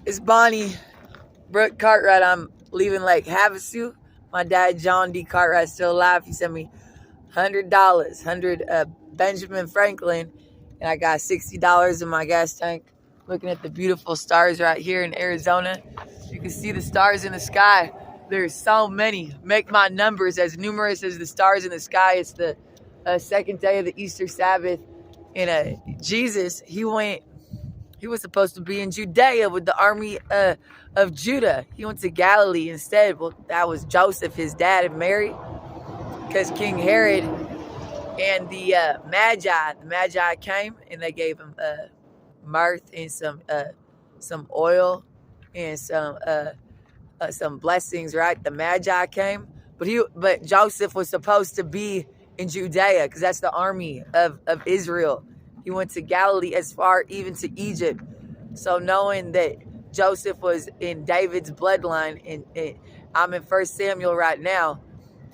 It's Bonnie Brooke Cartwright. I'm leaving Lake Havasu. My dad, John D. Cartwright, still alive. He sent me $100, 100 Benjamin Franklin, and I got $60 in my gas tank. Looking at the beautiful stars right here in Arizona. You can see the stars in the sky. There's so many. Make my numbers as numerous as the stars in the sky. It's the second day of the Easter Sabbath. And Jesus, he was supposed to be in Judea with the army of Judah. He went to Galilee instead. Well, that was Joseph, his dad, and Mary, because King Herod and the Magi came and they gave him mirth and some oil and some blessings. Right, the Magi came, but Joseph was supposed to be in Judea because that's the army of Israel. He went to Galilee as far even to Egypt. So knowing that Joseph was in David's bloodline, and I'm in 1 Samuel right now.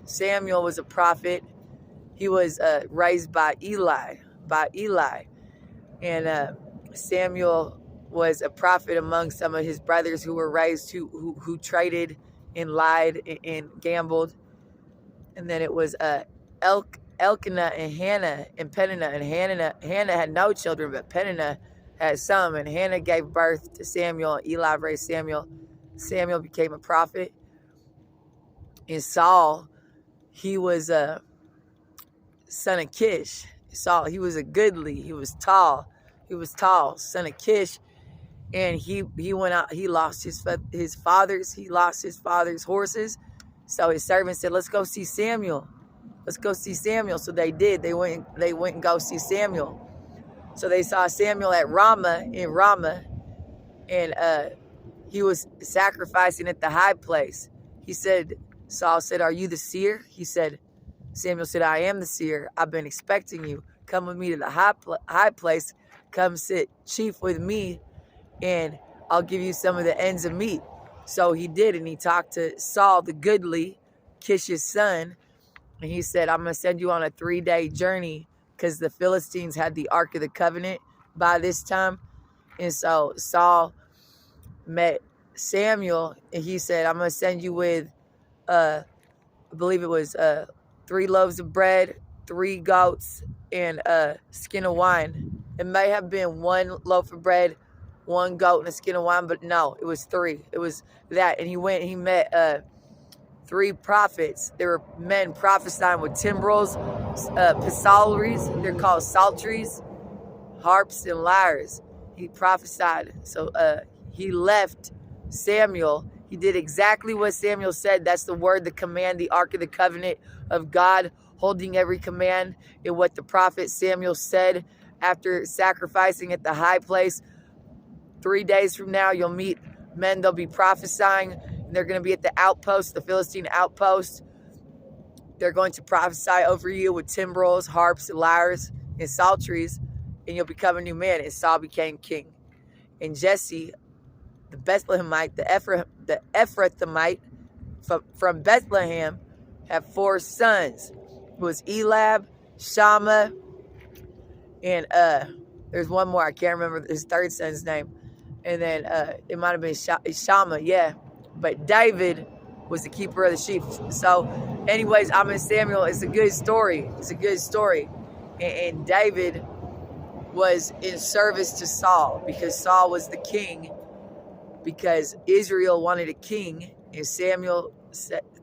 Samuel was a prophet. He was raised by Eli. And Samuel was a prophet among some of his brothers who were raised, who traded and lied and gambled. And then it was Elkanah and Hannah and Peninnah. And Hannah had no children, but Peninnah had some. And Hannah gave birth to Samuel, and Eli raised Samuel. Samuel became a prophet. And Saul, he was a son of Kish. Saul, he was a goodly. He was tall, son of Kish. And he went out. He lost his fathers. He lost his father's horses. So his servants said, "Let's go see Samuel. Let's go see Samuel." So they did. They went and go see Samuel. So they saw Samuel at Ramah, and he was sacrificing at the high place. Saul said, "Are you the seer?" Samuel said, "I am the seer. I've been expecting you. Come with me to the high place. Come sit chief with me, and I'll give you some of the ends of meat." So he did, and he talked to Saul the goodly, Kish's son, and he said, "I'm going to send you on a 3-day journey," because the Philistines had the Ark of the Covenant by this time. And so Saul met Samuel, and he said, "I'm going to send you with, I believe it was 3 loaves of bread, 3 goats, and a skin of wine." It may have been 1 loaf of bread, 1 goat, and a skin of wine, but no, it was 3. It was that. And he met 3 prophets. There were men prophesying with timbrels, psalteries. They're called psalteries, harps, and lyres. He prophesied. So he left Samuel. He did exactly what Samuel said. That's the word, the command, the Ark of the Covenant of God, holding every command in what the prophet Samuel said after sacrificing at the high place. 3 days from now, you'll meet men. They'll be prophesying. And they're going to be at the outpost, the Philistine outpost. They're going to prophesy over you with timbrels, harps, and lyres, and psalteries, and you'll become a new man. And Saul became king. And Jesse, the Bethlehemite, the Ephrathite from Bethlehem, had 4 sons. It was Eliab, Shammah, and there's one more. I can't remember his 3rd son's name. And then it might have been Shammah, yeah. But David was the keeper of the sheep. So, anyways, I'm in Samuel. It's a good story. And David was in service to Saul because Saul was the king, because Israel wanted a king. And Samuel,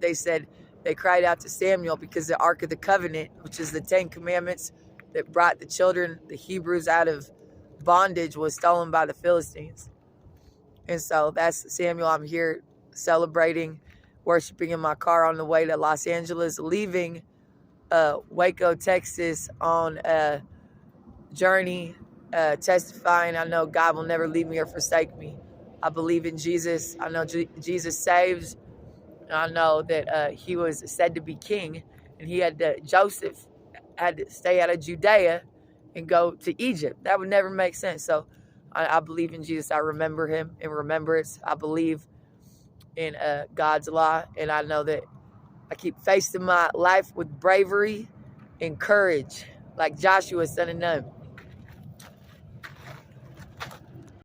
they cried out to Samuel because the Ark of the Covenant, which is the 10 Commandments that brought the children, the Hebrews, out of bondage, was stolen by the Philistines. And so that's Samuel. I'm here celebrating, worshiping in my car on the way to Los Angeles, leaving Waco, Texas on a journey, testifying. I know God will never leave me or forsake me. I believe in Jesus. I know Jesus saves. I know that he was said to be king, and Joseph had to stay out of Judea and go to Egypt. That would never make sense. So I believe in Jesus. I remember him in remembrance. I believe in God's law, and I know that I keep facing my life with bravery and courage, like Joshua, son of Nun.